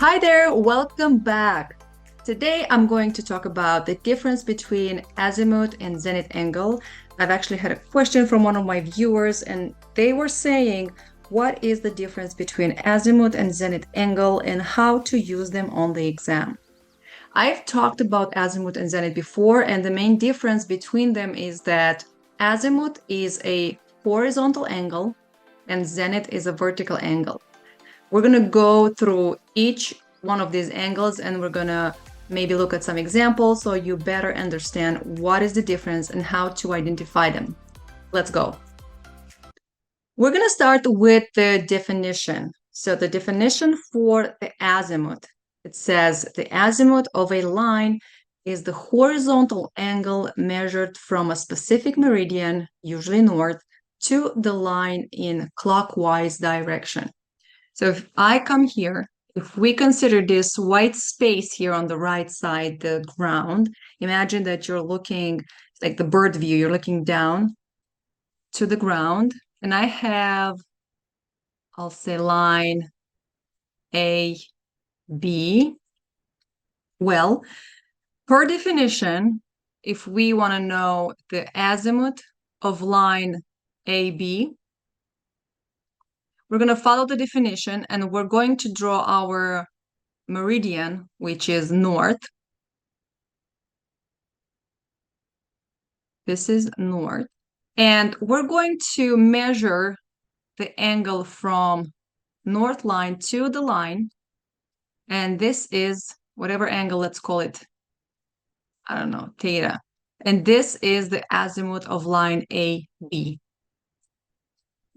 Hi there, welcome back. Today I'm going to talk about the difference between azimuth and zenith angle. I've actually had a question from one of my viewers and they were saying, what is the difference between azimuth and zenith angle and how to use them on the exam? I've talked about azimuth and zenith before, and the main difference between them is that azimuth is a horizontal angle and zenith is a vertical angle. We're going to go through each one of these angles and we're going to maybe look at some examples so you better understand what is the difference and how to identify them. Let's go. We're going to start with the definition. So the definition for the azimuth, it says the azimuth of a line is the horizontal angle measured from a specific meridian, usually north, to the line in clockwise direction. So if I come here, if we consider this white space here on the right side, the ground, imagine that you're looking like the bird view, you're looking down to the ground, and I have, I'll say line A, B. Well, per definition, if we want to know the azimuth of line AB, we're going to follow the definition and we're going to draw our meridian, which is north. This is north. And we're going to measure the angle from north line to the line. And this is whatever angle, let's call it, I don't know, theta. And this is the azimuth of line AB.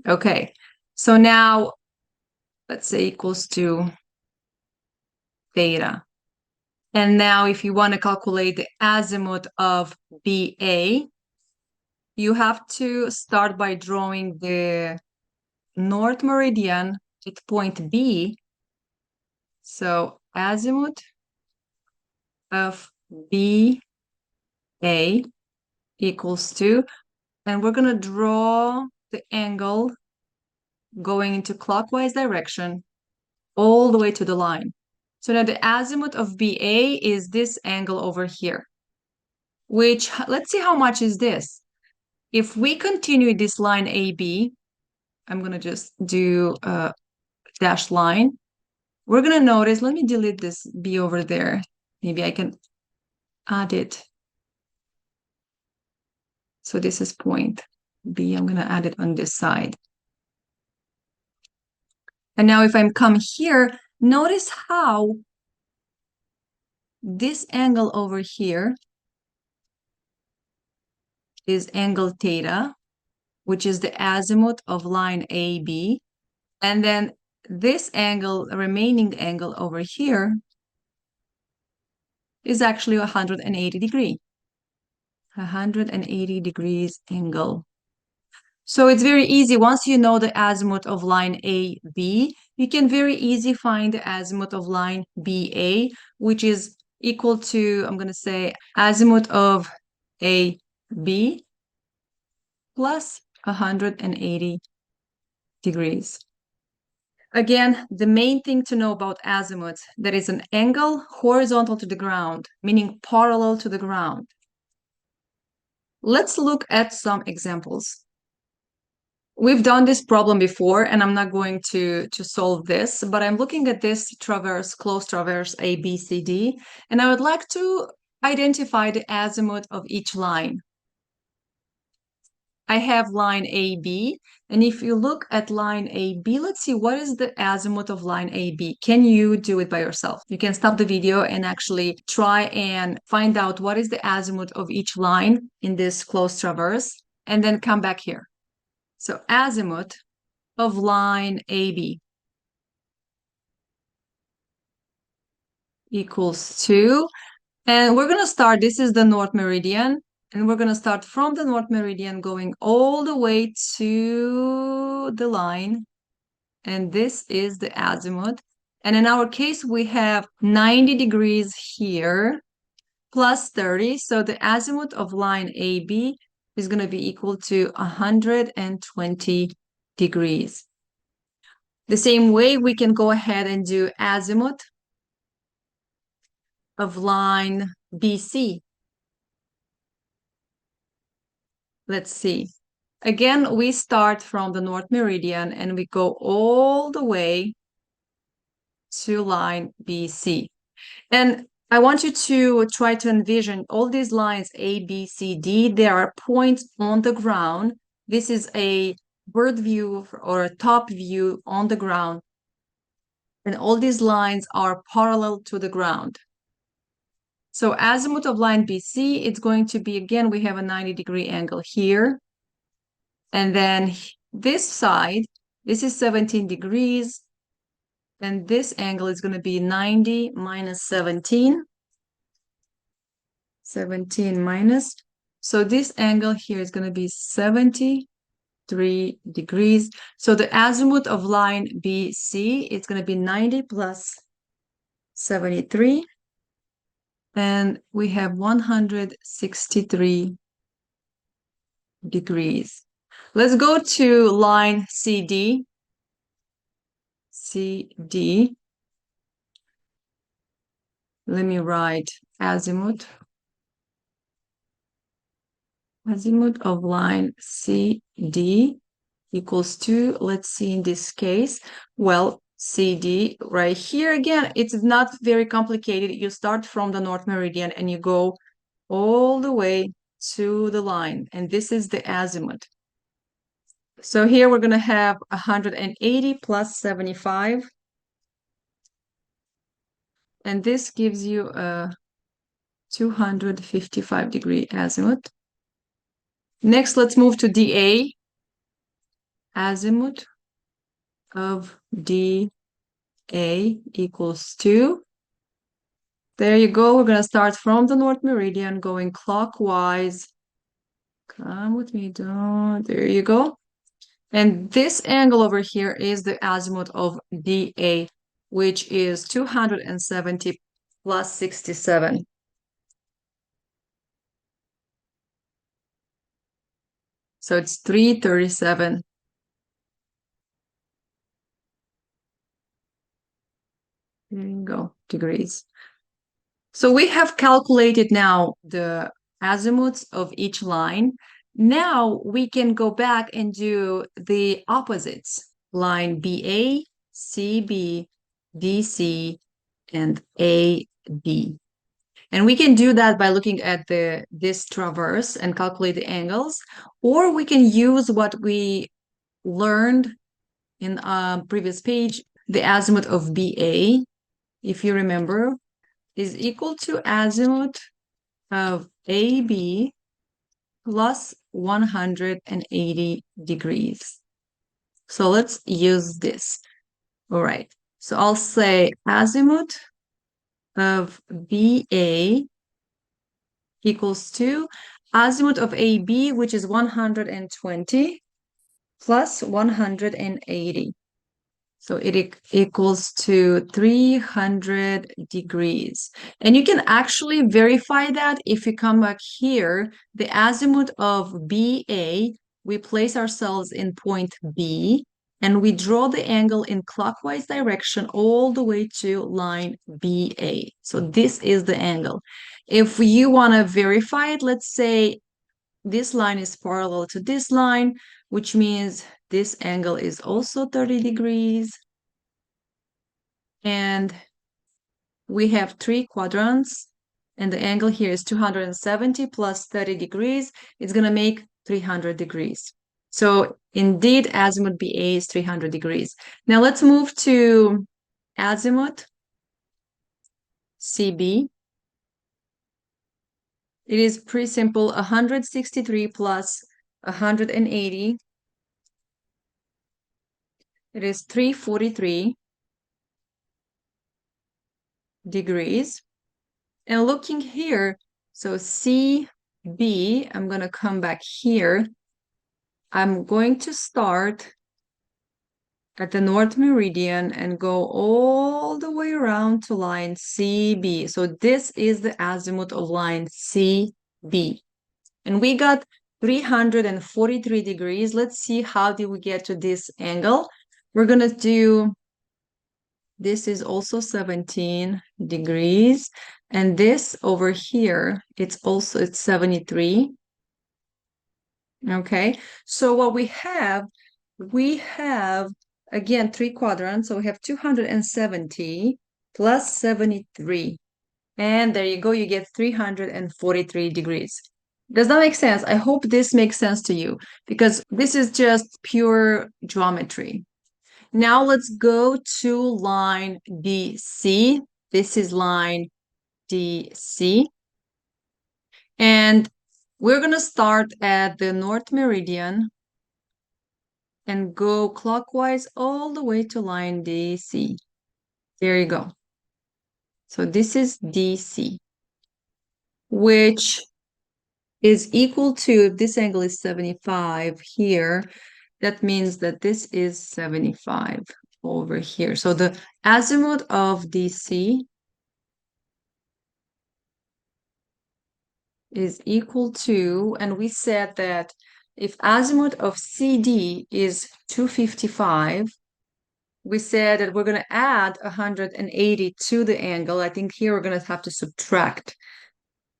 Okay, so now let's say equals to theta. And now if you want to calculate the azimuth of BA, you have to start by drawing the north meridian at point B. So azimuth of BA equals to, and we're going to draw the angle going into clockwise direction all the way to the line. So now the azimuth of BA is this angle over here, which, let's see how much is this. If we continue this line AB, I'm going to just do a dashed line. We're going to notice, let me delete this B over there. Maybe I can add it. So this is point B. I'm going to add it on this side. And now if I'm come here, notice how this angle over here is angle theta, which is the azimuth of line AB. And then this angle, remaining angle over here, is actually 180 degrees. 180 degrees angle. So it's very easy. Once you know the azimuth of line AB, you can very easily find the azimuth of line BA, which is equal to, I'm going to say, azimuth of AB plus 180 degrees. Again, the main thing to know about azimuth, that is an angle horizontal to the ground, meaning parallel to the ground. Let's look at some examples. We've done this problem before, and I'm not going to solve this, but I'm looking at this traverse, close traverse ABCD, and I would like to identify the azimuth of each line. I have line AB, and if you look at line AB, let's see, what is the azimuth of line AB? Can you do it by yourself? You can stop the video and actually try and find out what is the azimuth of each line in this close traverse, and then come back here. So azimuth of line AB equals 2. And we're going to start, this is the north meridian, and we're going to start from the north meridian going all the way to the line. And this is the azimuth. And in our case, we have 90 degrees here plus 30. So the azimuth of line AB is going to be equal to 120 degrees. The same way, we can go ahead and do azimuth of line BC? Let's see. Again, we start from the North Meridian and we go all the way to line BC. And I want you to try to envision all these lines A, B, C, D. There are points on the ground. This is a bird view or a top view on the ground. And all these lines are parallel to the ground. So azimuth of line BC, it's going to be, again, we have a 90-degree angle here. And then this side, this is 17 degrees. And this angle is going to be 90 minus 17. 17 minus. So this angle here is going to be 73 degrees. So the azimuth of line BC, it's going to be 90 plus 73. And we have 163 degrees. Let's go to line CD. CD. Let me write azimuth. Azimuth of line CD equals to, let's see in this case, well, CD right here again, it's not very complicated. You start from the North Meridian and you go all the way to the line, and this is the azimuth. So here we're going to have 180 plus 75, and this gives you a 255-degree azimuth. Next, let's move to DA. Azimuth of DA equals 2. There you go. We're going to start from the North Meridian, going clockwise. Come with me down. There you go. And this angle over here is the azimuth of DA, which is 270 plus 67. So it's 337. There you go, degrees. So we have calculated now the azimuths of each line. Now we can go back and do the opposites. Line BA, CB, DC, and AB. And we can do that by looking at this traverse and calculate the angles, or we can use what we learned in a previous page, the azimuth of BA, if you remember, is equal to azimuth of AB plus 180 degrees. So let's use this. All right. So I'll say azimuth of BA equals to azimuth of AB, which is 120 plus 180. So it equals to 300 degrees. And you can actually verify that if you come back here, the azimuth of BA, we place ourselves in point B, and we draw the angle in clockwise direction all the way to line BA. So this is the angle. If you want to verify it, let's say this line is parallel to this line, which means this angle is also 30 degrees. And we have 3 quadrants, and the angle here is 270 plus 30 degrees. It's going to make 300 degrees. So indeed, azimuth BA is 300 degrees. Now let's move to azimuth CB. It is pretty simple, 163 plus 180. It is 343 degrees. And looking here, so CB, I'm going to come back here. I'm going to start at the North Meridian and go all the way around to line CB. So this is the azimuth of line CB. And we got 343 degrees. Let's see how did we get to this angle. We're going to do This is also 17 degrees. And this over here, it's 73. Okay, so what we have again 3 quadrants. So we have 270 plus 73. And there you go, you get 343 degrees. Does that make sense? I hope this makes sense to you because this is just pure geometry. Now let's go to line DC. This is line DC. And we're going to start at the North Meridian and go clockwise all the way to line DC. There you go. So this is DC, which is equal to, if this angle is 75 here, that means that this is 75 over here. So the azimuth of DC is equal to, and we said that if azimuth of CD is 255, we said that we're going to add 180 to the angle. I think here we're going to have to subtract.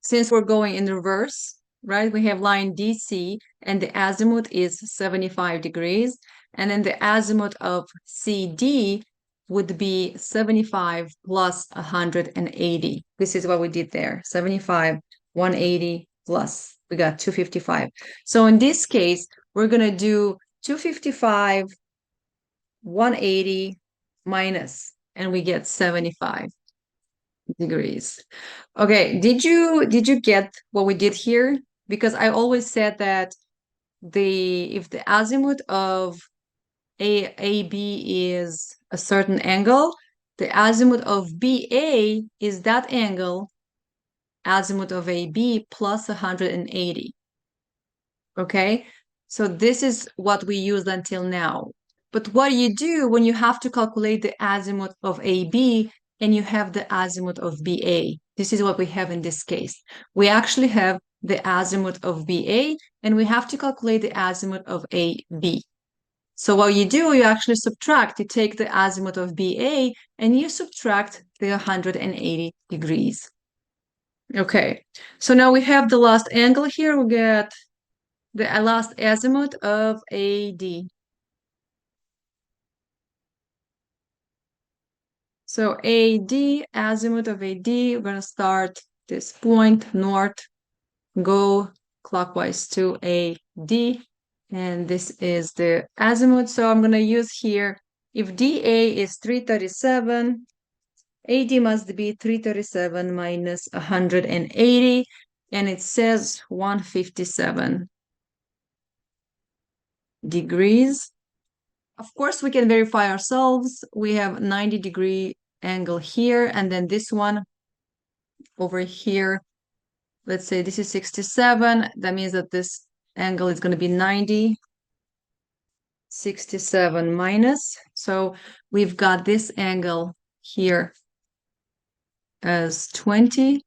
Since we're going in reverse, right? We have line DC and the azimuth is 75 degrees. And then the azimuth of CD would be 75 plus 180. This is what we did there. 75, 180 plus. We got 255. So in this case, we're going to do 255, 180 minus, and we get 75 degrees. Okay, did you get what we did here? Because I always said that if the azimuth of AB is a certain angle, the azimuth of BA is that angle, azimuth of AB plus 180. Okay, so this is what we used until now. But what do you do when you have to calculate the azimuth of AB and you have the azimuth of BA? This is what we have in this case. We actually have the azimuth of BA and we have to calculate the azimuth of AB. So what you do, you actually subtract. You take the azimuth of BA and you subtract the 180 degrees. Okay, so now we have the last angle here. We get the last azimuth of AD. So AD, azimuth of AD, we're going to start this point north, go clockwise to AD, and this is the azimuth. So I'm going to use here, if DA is 337, AD must be 337 minus 180, and it says 157 degrees. Of course, we can verify ourselves. We have 90-degree angle here, and then this one over here, let's say this is 67. That means that this angle is going to be 90. 67 minus. So we've got this angle here as 23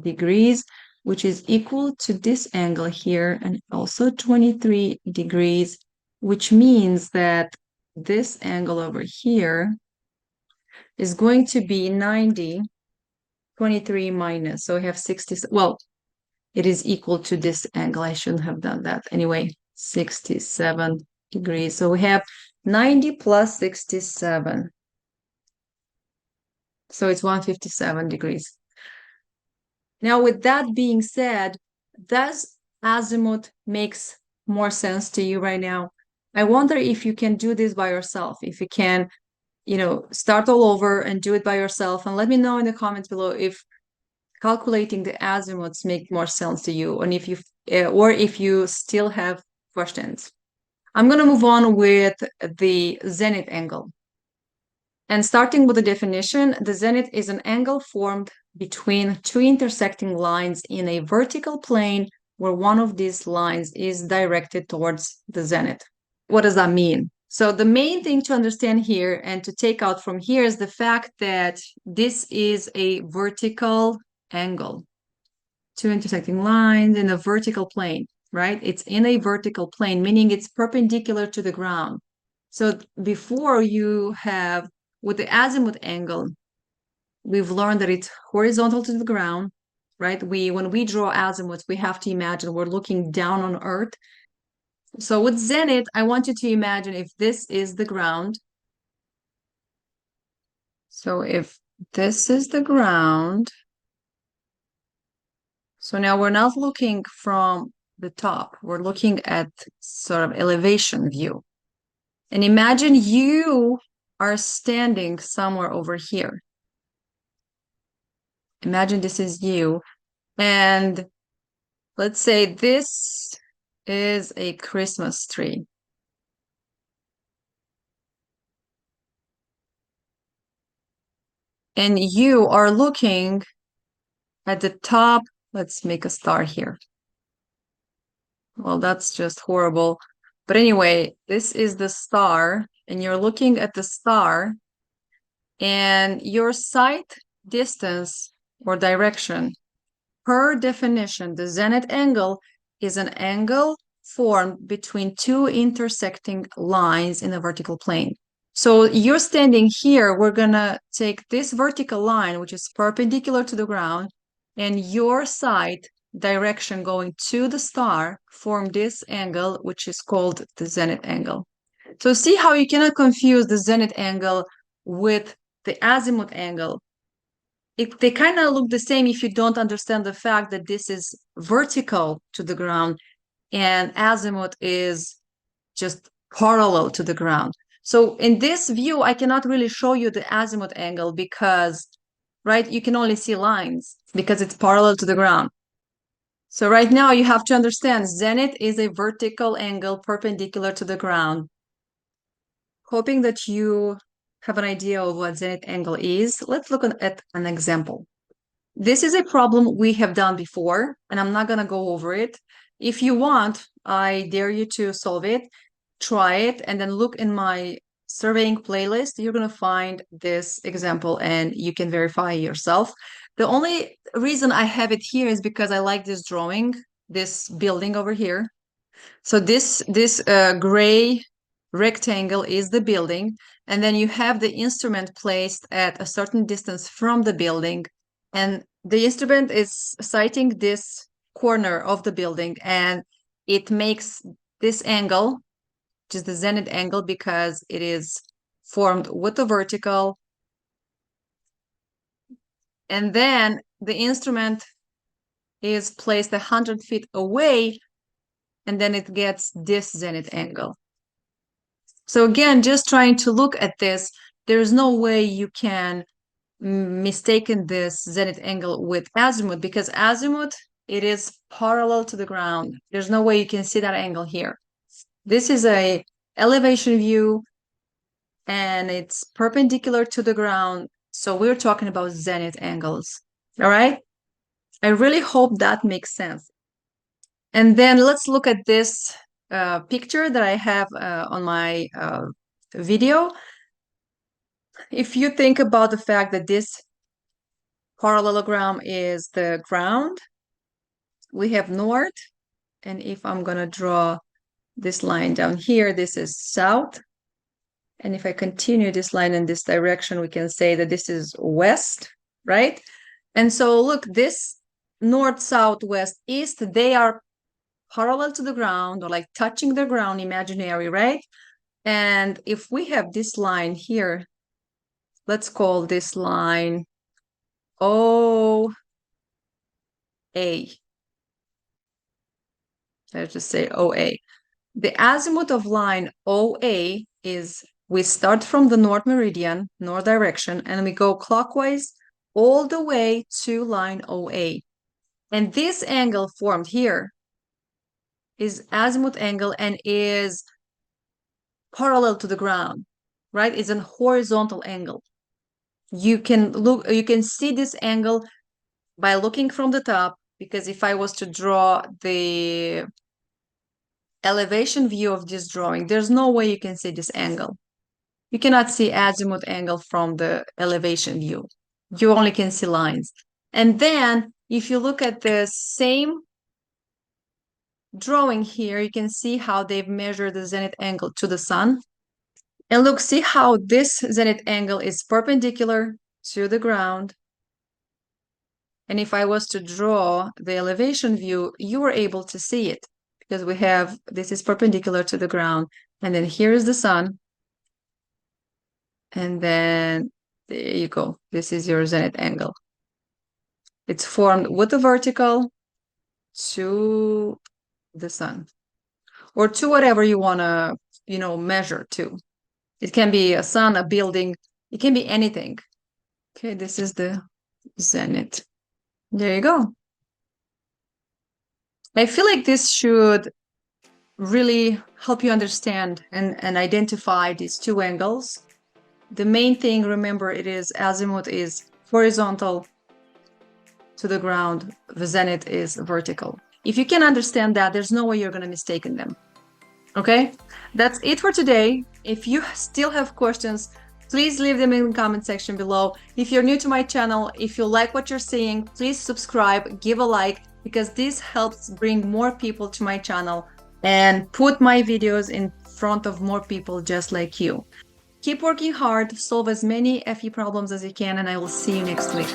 degrees, which is equal to this angle here and also 23 degrees, which means that this angle over here is going to be 90, 23 minus. So we have 60. Well, it is equal to this angle. I shouldn't have done that. Anyway, 67 degrees. So we have 90 plus 67. So it's 157 degrees. Now, with that being said, does azimuth makes more sense to you right now? I wonder if you can do this by yourself, if you can, start all over and do it by yourself. And let me know in the comments below if calculating the azimuths make more sense to you, and or if you still have questions. I'm going to move on with the zenith angle. And starting with the definition, the zenith is an angle formed between two intersecting lines in a vertical plane where one of these lines is directed towards the zenith. What does that mean? So the main thing to understand here and to take out from here is the fact that this is a vertical angle. Two intersecting lines in a vertical plane, right? It's in a vertical plane, meaning it's perpendicular to the ground. So before you have, with the azimuth angle, we've learned that it's horizontal to the ground, right? When we draw azimuth, we have to imagine we're looking down on Earth. So with zenith, I want you to imagine if this is the ground. So if this is the ground, so now we're not looking from the top, we're looking at sort of elevation view. And imagine you are standing somewhere over here. Imagine this is you. And let's say this is a Christmas tree. And you are looking at the top. Let's make a star here. Well, that's just horrible. But anyway, this is the star, and you're looking at the star, and your sight distance or direction, per definition, the zenith angle is an angle formed between two intersecting lines in a vertical plane. So you're standing here, we're gonna take this vertical line, which is perpendicular to the ground, and your sight direction going to the star form this angle, which is called the zenith angle. So see how you cannot confuse the zenith angle with the azimuth angle. They kind of look the same if you don't understand the fact that this is vertical to the ground and azimuth is just parallel to the ground. So in this view, I cannot really show you the azimuth angle because, right, you can only see lines because it's parallel to the ground. So right now you have to understand zenith is a vertical angle perpendicular to the ground. Hoping that you have an idea of what zenith angle is, let's look at an example. This is a problem we have done before, and I'm not going to go over it. If you want, I dare you to solve it, try it, and then look in my surveying playlist. You're going to find this example and you can verify yourself. The only reason I have it here is because I like this drawing, this building over here. So this gray rectangle is the building, and then you have the instrument placed at a certain distance from the building, and the instrument is sighting this corner of the building, and it makes this angle, which is the zenith angle, because it is formed with the vertical, and then the instrument is placed 100 feet away, and then it gets this zenith angle. So again, just trying to look at this, there's no way you can mistaken this zenith angle with azimuth, because azimuth, it is parallel to the ground. There's no way you can see that angle here. This is a elevation view and it's perpendicular to the ground. So we're talking about zenith angles. All right. I really hope that makes sense. And then let's look at this picture that I have on my video. If you think about the fact that this parallelogram is the ground, we have north, and if I'm gonna draw this line down here, this is south. And if I continue this line in this direction, we can say that this is west, right? And so look, this north, south, west, east, they are parallel to the ground or like touching the ground, imaginary, right? And if we have this line here, let's call this line OA. Let's just say OA. The azimuth of line OA is we start from the north meridian, north direction, and we go clockwise all the way to line OA. And this angle formed here is azimuth angle and is parallel to the ground, right? It's an horizontal angle. You can see this angle by looking from the top, because if I was to draw the elevation view of this drawing, there's no way you can see this angle. You cannot see azimuth angle from the elevation view. You only can see lines. And then if you look at the same drawing here, you can see how they've measured the zenith angle to the sun. And look, see how this zenith angle is perpendicular to the ground. And if I was to draw the elevation view, you were able to see it because we have, this is perpendicular to the ground. And then here is the sun. And then there you go. This is your zenith angle. It's formed with the vertical to the sun, or to whatever you want to, measure to. It can be a sun, a building, it can be anything. Okay, this is the zenith. There you go. I feel like this should really help you understand and identify these two angles. The main thing, remember, it is azimuth is horizontal to the ground, the zenith is vertical. If you can understand that, there's no way you're going to mistake them. Okay, that's it for today. If you still have questions, please leave them in the comment section below. If you're new to my channel, if you like what you're seeing, please subscribe, give a like, because this helps bring more people to my channel and put my videos in front of more people just like you. Keep working hard, solve as many FE problems as you can, and I will see you next week.